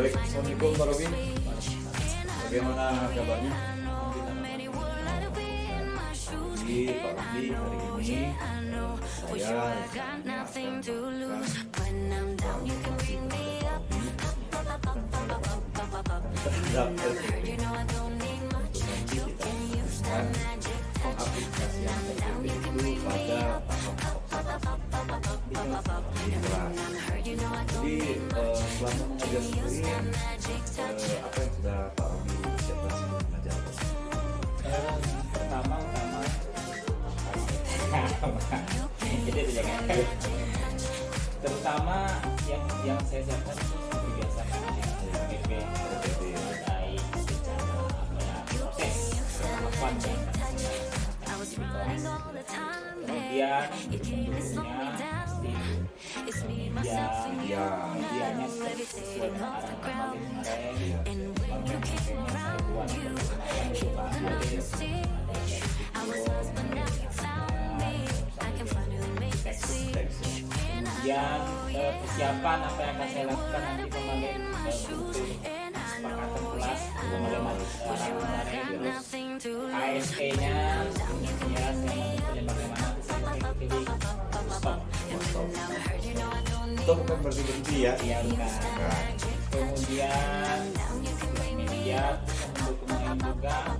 Baik, Assalamualaikum Pak Robi. Bagaimana kabarnya? Jadi Pak Robi, hari ini saya terhadap LPP untuk nanti kita akan pengaplikasian LPP itu pada di kelas. Jadi selama mengajar sendiri apa yang sudah Pak Robi siapkan sebelum mengajar? Pertama jadi jangan terutama yang saya siapkan seperti biasa LPP terkait secara proses tahapan yang kemudian medianya sesuai dengan arahan kemarin saya buat kemudian persiapan apa yang akan saya lakukan nanti kemarin untuk kesepakatan kelas kemarin terus ASP-nya ya saya menentukan bagaimana saya pilih Stop bukan berarti berhenti ya? Iya bukan. Kemudian media mendukung juga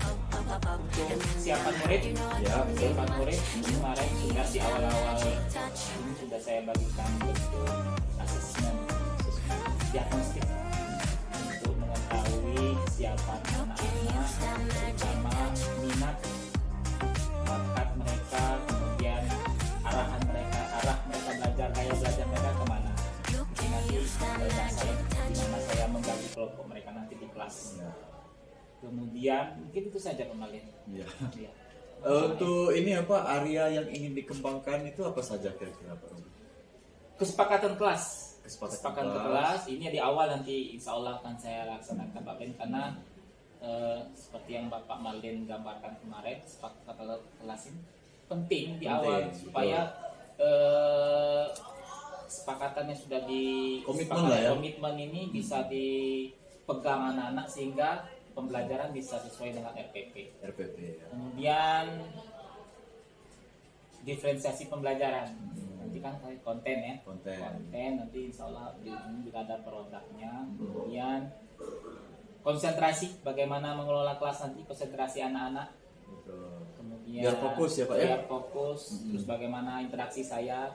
untuk siapan murid. Ya, Siapan murid kemarin sudah di awal-awal ini sudah saya bagikan bentuk asesmen diagnostik untuk mengetahui kesiapan anak-anak, terutama minat, bakat mereka, kemudian arah mereka belajar, gaya belajar mereka kemana. Nanti dimana saya membagi kelompok mereka nanti di kelas. Ya. Kemudian mungkin itu saja kemarin. Ya. Ya. Untuk ini apa area yang ingin dikembangkan itu apa saja kira-kira Pak Robi? Kesepakatan kelas. Kesepakatan kelas ini di awal nanti insya Allah akan saya laksanakan Pak Ben karena seperti yang Bapak Malin gambarkan kemarin kesepakatan kelas ini penting di awal supaya kesepakatannya sudah di komitmen ini bisa dipegang anak-anak sehingga pembelajaran bisa sesuai dengan RPP. Ya. Kemudian diferensiasi pembelajaran. Nanti kan konten ya. Konten nanti insya Allah di ujung juga ada produknya. Kemudian konsentrasi, bagaimana mengelola kelas nanti, konsentrasi anak-anak. Kemudian Biar fokus ya Pak ya. Biar fokus. Terus bagaimana interaksi saya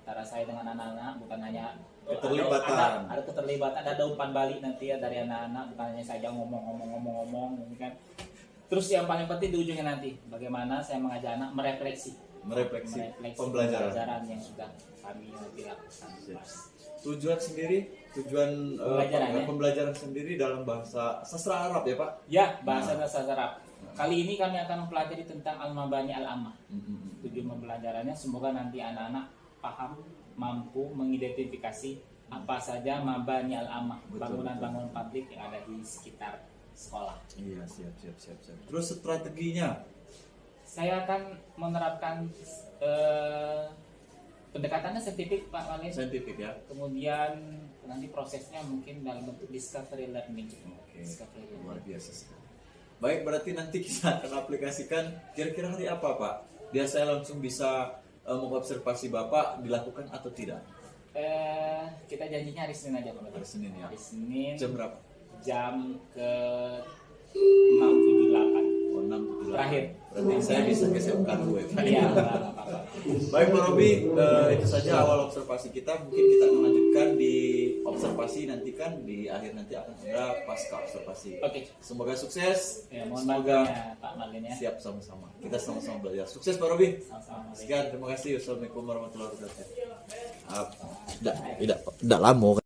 antara saya dengan anak-anak, bukan hanya keterlibatan. Ada keterlibatan, ada umpan balik nanti ya dari anak-anak, bukan hanya saja ngomong kan. Terus yang paling penting di ujungnya nanti, bagaimana saya mengajak anak merefleksi pembelajaran yang sudah kami nanti lakukan. Tujuan pembelajaran sendiri dalam bahasa sastra Arab ya Pak? Ya, bahasa sastra Arab. Kali ini kami akan mempelajari tentang al-mabani al-ammah. Tujuan pembelajarannya semoga nanti anak-anak paham, mampu mengidentifikasi apa saja mabani al-ammah, bangunan-bangunan publik yang ada di sekitar sekolah. Iya, siap. Terus strateginya? Saya akan menerapkan pendekatannya saintifik Pak Malin. Saintifik ya. Kemudian nanti prosesnya mungkin dalam bentuk discovery learning. Oke. Luar biasa sekali. Baik, berarti nanti kita akan aplikasikan kira-kira hari apa Pak? Biar saya langsung bisa mengobservasi Bapak dilakukan atau tidak? Kita janjinya hari Senin aja Pak. Hari Senin ya. Hari Senin. Jam berapa? Jam ke 6.78. Oh, 6.78. Terakhir. Berarti saya bisa geserkan gue. Iya. Baik Pak Robi, itu saja awal observasi kita. Mungkin kita akan lanjutkan di observasi nanti kan di akhir nanti akan ada pasca observasi. Oke. Semoga sukses. Ya, mohon Semoga Pak Malin ya. siap sama-sama. Kita sama-sama belajar. Sukses Pak Robi. Sama-sama. Sekian, terima kasih. Wassalamualaikum warahmatullahi wabarakatuh. Tidak lama.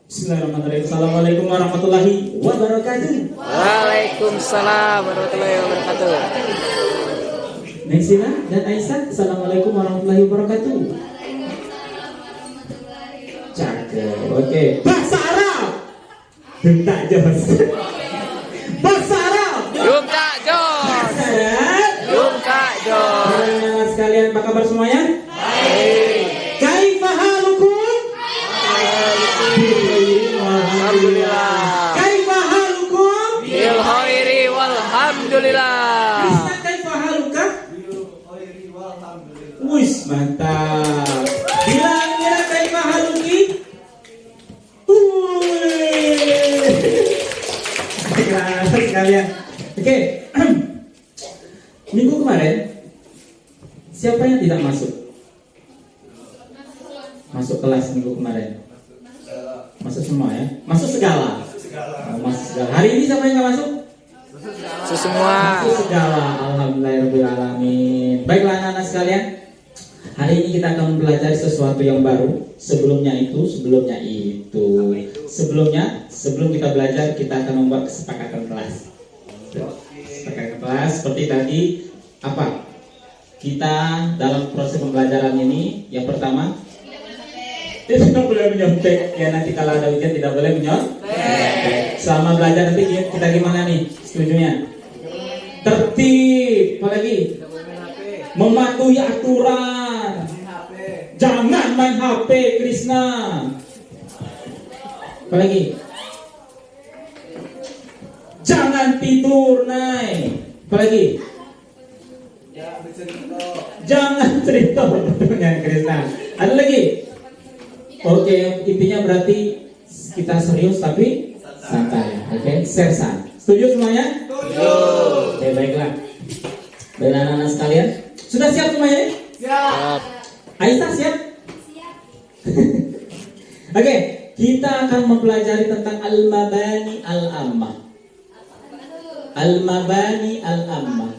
Bismillahirrahmanirrahim. Assalamualaikum warahmatullahi wabarakatuh. Waalaikumsalam warahmatullahi wabarakatuh. Nensina dan Aisyah, assalamualaikum warahmatullahi wabarakatuh. Cakep. Oke. Bahasa Arab. Bentak jos. Bahasa Arab. Jumka Jos. Jumka Jos. Sekalian apa kabar semuanya? Baik. Kaifa halukum? sekalian. Oke. Minggu kemarin siapa yang tidak masuk? Masuk kelas minggu kemarin. Masuk semua ya? Masuk segala. Oh, masuk segala. Hari ini siapa yang nggak masuk? Semua. Masuk segala. Alhamdulillahirobbilalamin. Baiklah anak-anak sekalian. Hari ini kita akan belajar sesuatu yang baru. Sebelum kita belajar, kita akan membuat kesepakatan kelas. Kesepakatan kelas seperti tadi apa? Kita dalam proses pembelajaran ini, yang pertama, tidak boleh menyontek. Ya nanti kalau ada ujian tidak boleh menyontek. Selama belajar nanti kita gimana nih? Setujunya? Tertib, apalagi mematuhi aturan. Jangan main HP, Krishna. Apalagi jangan tidur, Nay. Apalagi jangan cerita, betulnya Krishna. Ada lagi? Oke, intinya berarti kita serius tapi santai. Oke, sersan. Setuju semuanya? Setuju. Oke, baiklah. Baiklah anak-anak sekalian, sudah siap semuanya? Siap. Aisyah siap? Siap. Oke, kita akan mempelajari tentang al-mabani al-ammah. Al-mabani al-ammah.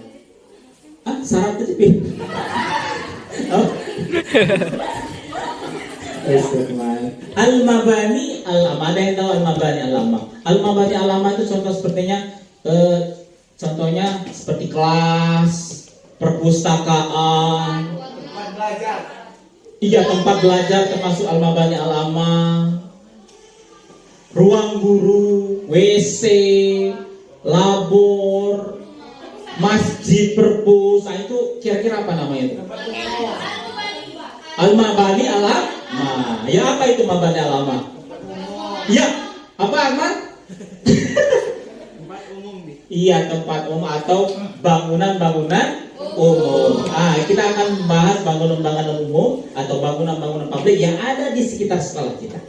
Syarat kecil. Oh. Al-mabani al-ammah. Ada yang tahu al-mabani al-ammah? Al-mabani al-ammah itu contoh sepertinya contohnya seperti kelas, perpustakaan, iya tempat belajar termasuk al-mabani al-ammah, ruang guru, WC, labor, masjid, perpus. Nah itu kira-kira apa namanya itu? Al-mabani al-ammah. Ya apa itu mabani al-ammah? Ya apa Ahmad? Iya tempat umum atau bangunan-bangunan umum. Kita akan bahas bangunan-bangunan umum atau bangunan-bangunan publik yang ada di sekitar sekolah kita.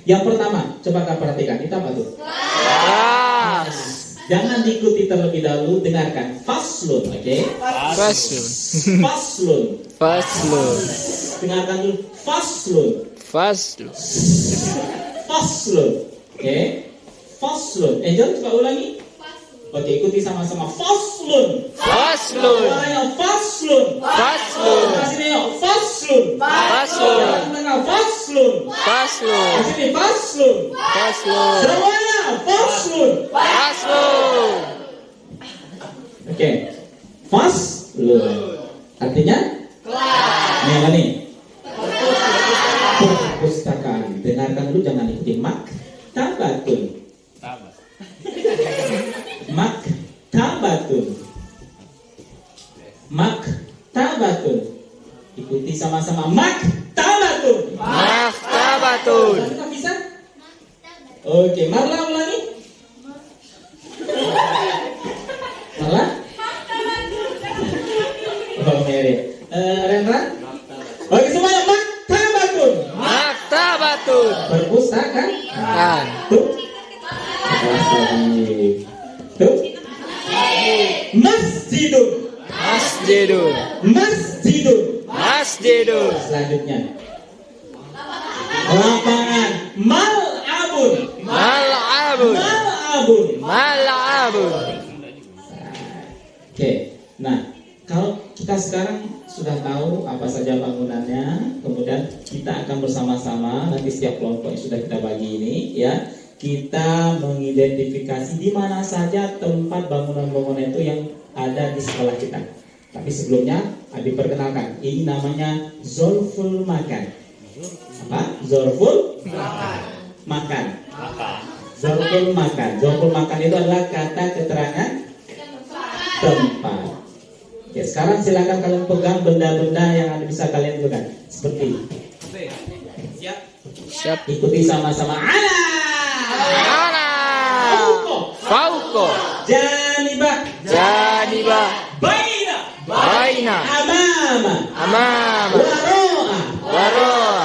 Yang pertama, coba kalian perhatikan, itu apa tuh? Kelas. Jangan diikuti terlebih dahulu, dengarkan. Faslun, oke? Faslun. Faslun. Faslun. Dengarkan dulu. Faslun. Faslun. Faslun, oke? Faslun. Angel, coba ulangi. Oke, ikuti sama-sama. Faslun. Faslun. Ayo, faslun. Faslun. Kasih yuk. Faslun. Faslun. Tengah faslun. Faslun. Kasih faslun. Faslun. Semuanya faslun. Faslun. Oke. Faslun. Artinya? Ini apa nih? Perpustakaan. Dengarkan dulu, jangan ikuti maktabatun. Maktabatun. Maktabatun. Ikuti sama-sama. Maktabatun. Maktabatun. Kita bisa? Oke, Marla ulangi. Marla? Oh, Mary. Rendra? Oke, semuanya. Maktabatun. Maktabatun. Perpustakaan. Tuh. Kelas lagi. Tuh. Masjidun. Masjidun. Masjidun. Masjidun. Selanjutnya. Lapangan. Mal'abun. Mal'abun. Mal'abun. Mal'abun. Oke. Nah, kalau kita sekarang sudah tahu apa saja bangunannya, kemudian kita akan bersama-sama nanti setiap kelompok yang sudah kita bagi ini ya, kita mengidentifikasi di mana saja tempat bangunan-bangunan itu yang ada di sekolah kita. Tapi sebelumnya diperkenalkan, ini namanya Zorful Makan. Apa? Zorful Makan. Zorful Makan. Zorful Makan itu adalah kata keterangan tempat. Oke, sekarang silakan kalian pegang benda-benda yang ada bisa kalian pegang. Seperti Siap. ikuti sama-sama. Ala. Ala. Fauko. Janibah. Janibah. Baina. Baina. Amama. Amama. Waro'a. Waro'a.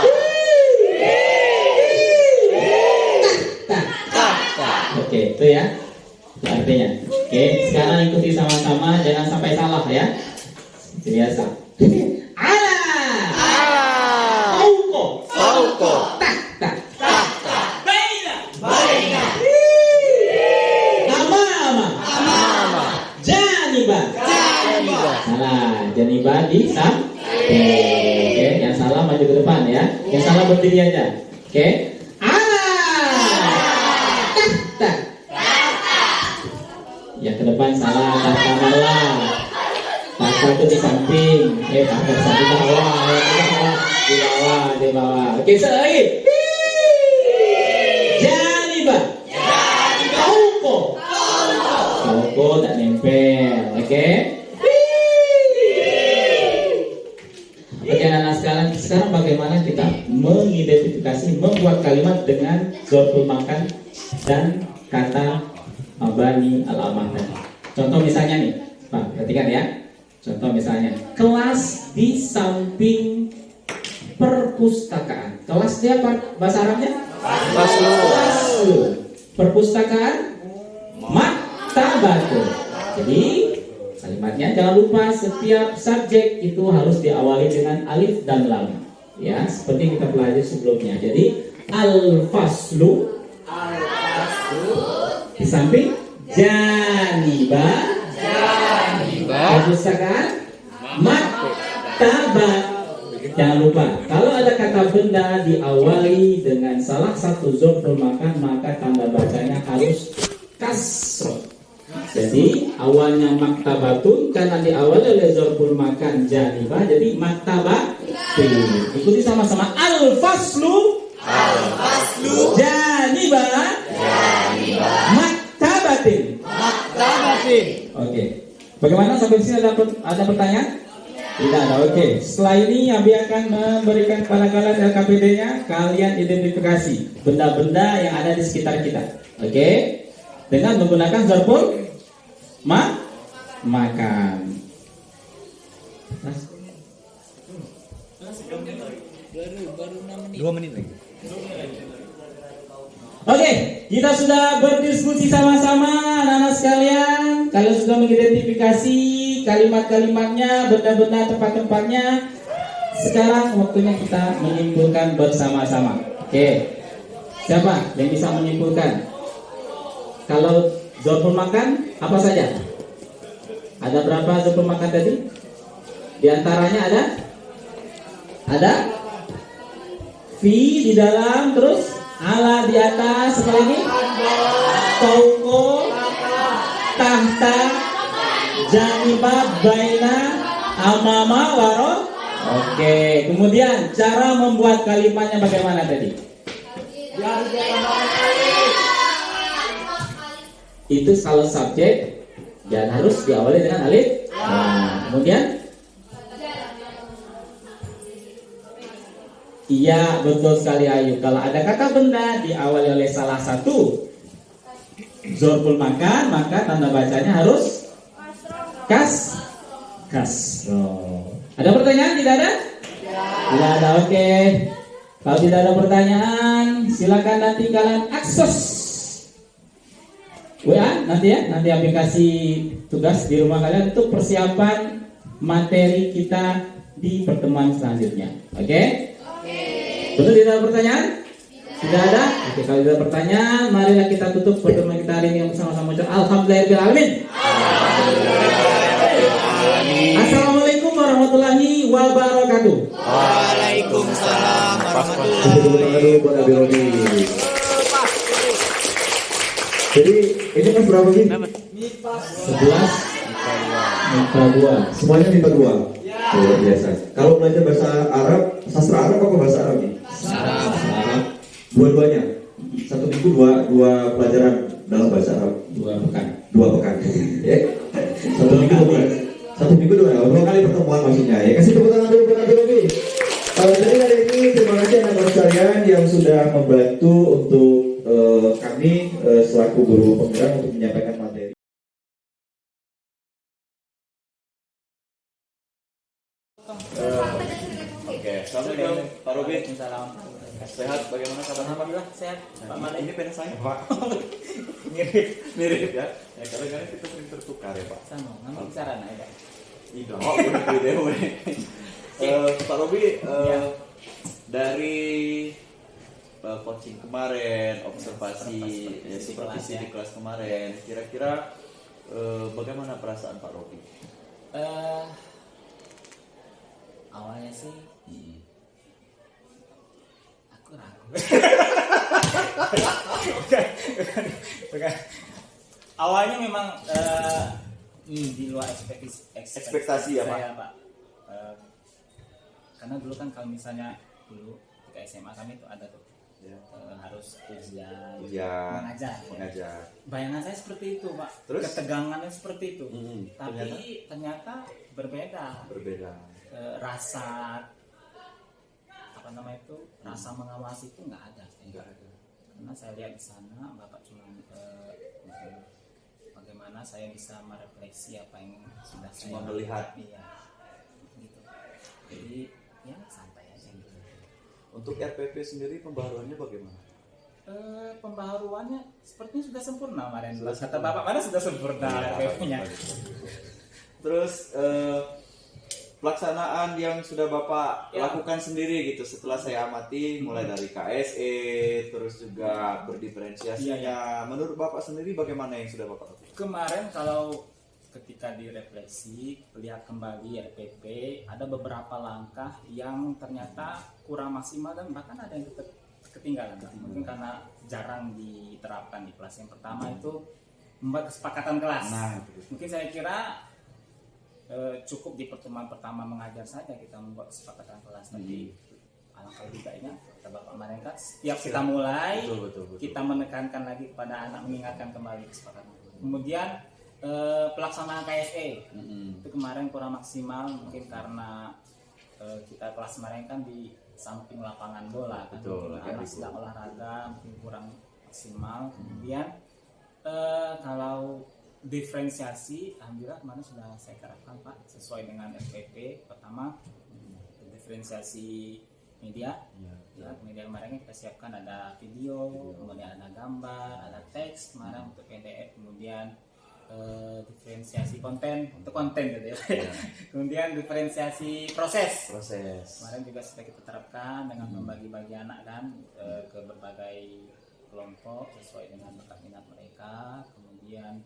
Tahta. Tahta. Oke, itu ya artinya. Oke, sekarang ikuti sama-sama, jangan sampai salah ya. Seperti biasa. Ala. Ala. Fauko. Fauko. Tahta. Baina. Amama. Mama. Janiba. Janiba. Salah, janiba di samping. Oke, yang salah maju ke depan ya. Yang salah berdiri aja. Oke. Ala. Tahta. Yang ke depan salah, tahta malah. Tahta itu di samping. Tahta di samping bawah. Di bawah, di bawah. Oke, sekali lagi. Janiba. Fauko. Fauko tak nempel. Oke. Oke, anak-anak sekarang bagaimana kita mengidentifikasi, membuat kalimat dengan zorful makan dan kata mabani al-amah tadi. Contoh misalnya nih, Pak, perhatikan ya. Contoh misalnya, kelas di samping perpustakaan. Kelas dia apa bahasa Arabnya? Faslu. Perpustakaan maktabatun. Jadi kalimatnya jangan lupa setiap subjek itu harus diawali dengan alif dan lam. Ya, seperti kita pelajari sebelumnya. Jadi al-faslu di samping janiba perpustakaan maktabat. Jangan lupa, kalau ada kata benda diawali dengan salah satu zorful makan, maka tanda bacanya harus kasroh. Jadi awalnya maktabatun karena diawali oleh zorful makan janibah, jadi maktabatun. Ikuti sama-sama, al-faslu janibah maktabatin. Oke. Bagaimana sampai di sini ada pertanyaan? Tidak ada. Oke. Setelah ini Abi akan memberikan kepada kalian LKPD-nya. Kalian identifikasi benda-benda yang ada di sekitar kita. Oke. Dengan menggunakan zorful makan. Dua menit lagi. Oke, kita sudah berdiskusi sama-sama anak-anak sekalian. Kalian sudah mengidentifikasi kalimat-kalimatnya, benda-benda, tempat-tempatnya. Sekarang waktunya kita menyimpulkan bersama-sama. Oke, siapa yang bisa menyimpulkan? Kalau zorful makan apa saja? Ada berapa zorful makan tadi? Di antaranya ada fi di dalam, terus ala di atas, apa lagi? Fauko, tahta, janibah, baina, amama, waro. Oke, kemudian cara membuat kalimatnya bagaimana tadi? Itu kalau subjek dan harus diawali dengan alif. Nah, kemudian iya, betul sekali Ayu. Kalau ada kata benda diawali oleh salah satu zorful makan, maka tanda bacanya harus kasroh. Ada pertanyaan? Tidak ada? Tidak ada. Oke. Kalau tidak ada pertanyaan, silakan nanti kalian akses WA nanti ya. Nanti aplikasi tugas di rumah kalian untuk persiapan materi kita di pertemuan selanjutnya. Oke? Betul, tidak ada pertanyaan? Tidak ada? Oke, kalau tidak ada pertanyaan, marilah kita tutup pertemuan kita hari ini yang bersama-sama ucap alhamdulillahirobbilalamin. Assalamualaikum warahmatullahi wabarakatuh. Waalaikumsalam warahmatullahi wabarakatuh. Jadi ini kelas berapa sih? 11 MIPA 2. Semuanya MIPA 2. Luar biasa. Kalau belajar bahasa Arab, sastra Arab apa bahasa Arab nih? Arab. Dua-duanya. Satu minggu dua pelajaran dalam bahasa Arab. 2 pekan. 2 pekan. Ya. Satu minggu 2 pekan. Satu minggu 2 kali pertemuan maksudnya. Ya, kasih tepuk tangan dulu buat Nabi Robi. Jadi hari ini terima kasih anak-anak sekalian yang sudah membantu untuk kami selaku guru penggerak untuk menyampaikan materi. Oke, assalamualaikum Pak Robi. Waalaikumsalam. Sehat, bagaimana kabarnya Pak? Alhamdulillah sehat. Pak Made. Ini pena saya Pak. Mirip. Mirip ya. Ya kadang-kadang kita sering tertukar ya Pak. Sama, nama bicara nah ya. Iya, boleh. Pak Robi, dari coaching kemarin, observasi ya, supervisi di kelas kemarin, kira-kira bagaimana perasaan Pak Robi? Awalnya sih aku ragu. Bukan. Awalnya memang di luar Ekspektasi ya, Pak? saya, Pak. Karena dulu kan kalau misalnya dulu ketika SMA kami itu ada tuh Ya. harus ujian, Ujian, mengajar. Bayangan saya seperti itu, Pak. Terus? Ketegangannya seperti itu. Hmm, Tapi ternyata berbeda. berbeda. Rasa apa namanya itu, rasa mengawasi itu nggak ada. Enggak ada. Karena saya lihat di sana Bapak cuma bagaimana saya bisa merefleksi apa yang sudah Cuma saya melihat. iya, gitu. Jadi ya santai aja gitu. Untuk RPP sendiri pembaharuannya bagaimana? Pembaharuannya sepertinya sudah sempurna kemarin. Sudah Kata sempurna. Bapak mana sudah sempurna Iya, RPP-nya. Terus pelaksanaan yang sudah Bapak Ya. lakukan sendiri gitu setelah saya amati mulai dari KSE terus juga berdiferensiasinya. Iya, Menurut Bapak sendiri bagaimana yang sudah Bapak lakukan? Kemarin kalau ketika direfleksi, lihat kembali RPP, ada beberapa langkah yang ternyata kurang maksimal dan bahkan ada yang ketinggalan. Mungkin karena jarang diterapkan di kelas. Yang pertama itu membuat kesepakatan kelas. Nah, itu. Mungkin saya kira cukup di pertemuan pertama mengajar saja kita membuat kesepakatan kelas. Tapi alangkah lebih baiknya kata Bapak kemarin kan, setiap kita mulai Betul. kita menekankan lagi kepada anak, mengingatkan kembali kesepakatan. Kemudian pelaksanaan KSE itu kemarin kurang maksimal mungkin karena kita kelas kemarin kan di samping lapangan bola kan, Betul, mungkin anak lagi sedang olahraga mungkin kurang maksimal. Kemudian kalau diferensiasi, alhamdulillah kemarin sudah saya terapkan Pak sesuai dengan SPP. Pertama diferensiasi media. Ya, media kemarin kita siapkan ada video, kemudian ada gambar, ada teks kemarin untuk PDF, kemudian diferensiasi konten untuk konten gitu ya. Kemudian diferensiasi proses. Kemarin juga sudah kita terapkan dengan membagi-bagi anak kan ke berbagai kelompok sesuai dengan bakat minat mereka. Kemudian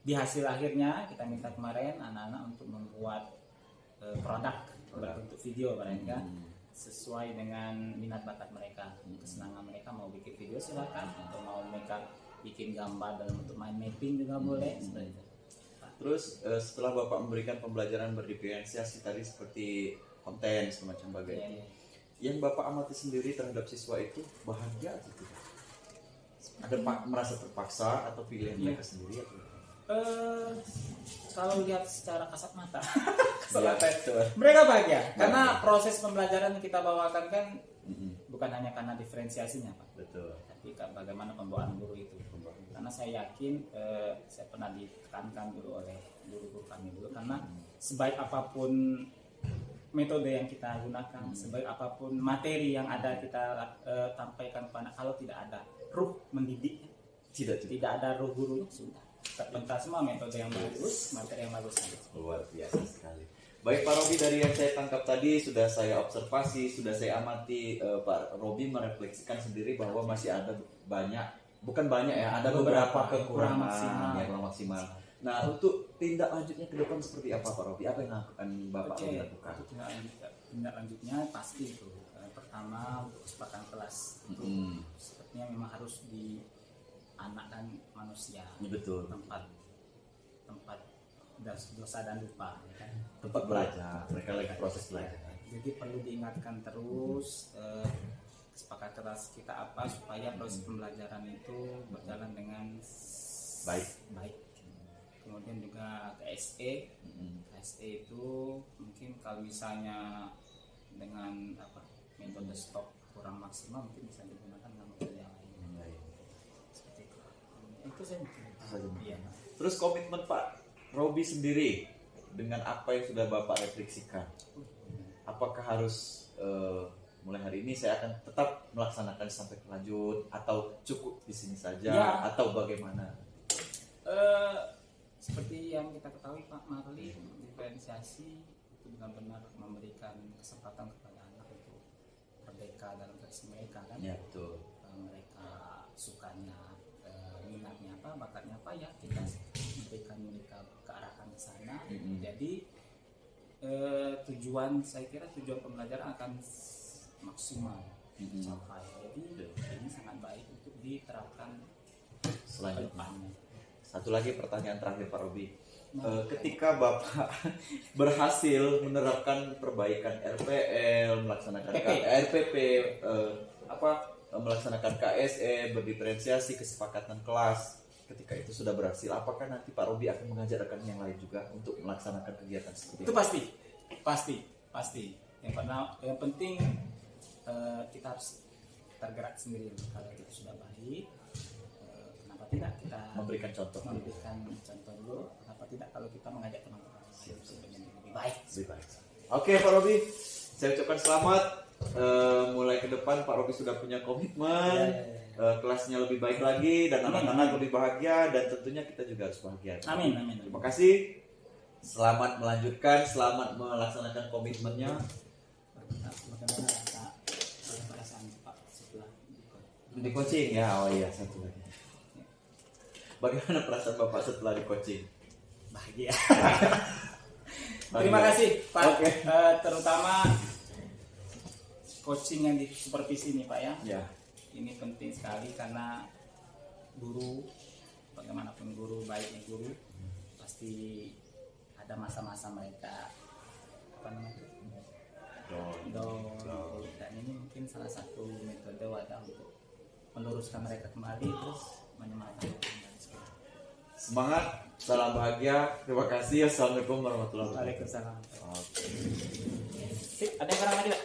di hasil akhirnya kita minta kemarin anak-anak untuk membuat produk berbentuk video mereka sesuai dengan minat bakat mereka, kesenangan mereka. Mau bikin video silakan, atau mau mereka bikin gambar dalam bentuk mind mapping juga boleh seperti itu. Terus setelah Bapak memberikan pembelajaran berdiferensiasi tadi seperti konten semacam bagaimana, yang Bapak amati sendiri terhadap siswa itu bahagia atau tidak? Ada merasa terpaksa atau pilihan mereka sendiri atau? Kalau lihat secara kasat mata, Coba. mereka bahagia karena proses pembelajaran yang kita bawakan kan bukan hanya karena diferensiasinya Pak, Betul. tapi bagaimana pembawaan guru itu. Karena saya yakin saya pernah ditekankan dulu oleh guru-guru kami dulu, karena sebaik apapun metode yang kita gunakan, sebaik apapun materi yang ada kita sampaikan kepada, kalau tidak ada ruh mendidik, tidak ada ruh gurunya, sudah terpental semua metode yang bagus, materi yang bagus. Luar biasa sekali. Baik Pak Robi, dari yang saya tangkap tadi sudah saya observasi, sudah saya amati, Pak Robi merefleksikan sendiri bahwa masih ada bukan banyak ya, ada beberapa kekurangan yang kurang maksimal. Nah, untuk tindak lanjutnya ke depan seperti apa Pak Robi? Apa yang akan Bapak lakukan? Tindak lanjutnya pasti itu. Pertama, untuk kesepakatan kelas. Sepertinya memang harus dianakkan manusia. Betul. Tempat dosa dan lupa, ya kan? Tempat belajar, mereka lagi proses belajar. Jadi perlu diingatkan terus kesepakatan kelas kita apa supaya proses pembelajaran itu berjalan dengan baik. Kemudian juga KSE. KSE itu mungkin kalau misalnya dengan metode stop kurang maksimal, mungkin bisa digunakan dengan metode yang lain. Seperti itu. Itu saja. Iya. Terus komitmen Pak Robi sendiri dengan apa yang sudah Bapak refleksikan, apakah harus mulai hari ini saya akan tetap melaksanakan sampai lanjut atau cukup di sini saja Ya. atau bagaimana? Seperti yang kita ketahui Pak Marli, diferensiasi itu benar-benar memberikan kesempatan kepada anak untuk merdeka dalam versi mereka kan. Ya betul. Mereka sukanya, minatnya apa, bakatnya apa, ya kita memberikan mereka kearahkan ke sana. Jadi saya kira tujuan pembelajaran akan maksimal tercapai. Jadi ini sangat baik untuk diterapkan Selanjutnya. depannya. Satu lagi pertanyaan terakhir Pak Robi. Ketika Bapak berhasil menerapkan perbaikan RPL, melaksanakan RPP, melaksanakan KSE, berdiferensiasi, kesepakatan kelas, ketika itu sudah berhasil, apakah nanti Pak Robi akan mengajak rekan yang lain juga untuk melaksanakan kegiatan seperti Itu pasti. Yang penting kita harus tergerak sendiri. Kalau kita sudah baik, kenapa tidak kita memberikan contoh? memberikan contoh dulu? Kenapa tidak kalau kita mengajak teman-teman untuk menjadi lebih baik? Lebih baik. Oke Pak Robi, saya ucapkan selamat. Mulai ke depan Pak Robi sudah punya komitmen. Kelasnya lebih baik lagi dan anak-anak lebih bahagia dan tentunya kita juga harus bahagia. Amin. Terima kasih. Selamat melanjutkan, selamat melaksanakan komitmennya. Bagaimana perasaan Pak setelah Di coaching ya, oh iya satu lagi. Bagaimana perasaan Bapak setelah di coaching? bahagia? Terima kasih Pak. Oke. Terutama coaching yang di supervisi ini Pak ya. Ya. Ini penting sekali karena guru, bagaimanapun guru, baiknya guru, pasti ada masa-masa mereka down. Dan ini mungkin salah satu metode wadah untuk meluruskan mereka kembali terus menyemangati kembali. Semangat, salam bahagia. Terima kasih. Assalamualaikum warahmatullahi wabarakatuh. Waalaikumsalam. Oke. Sip, ada yang kurang lagi Pak?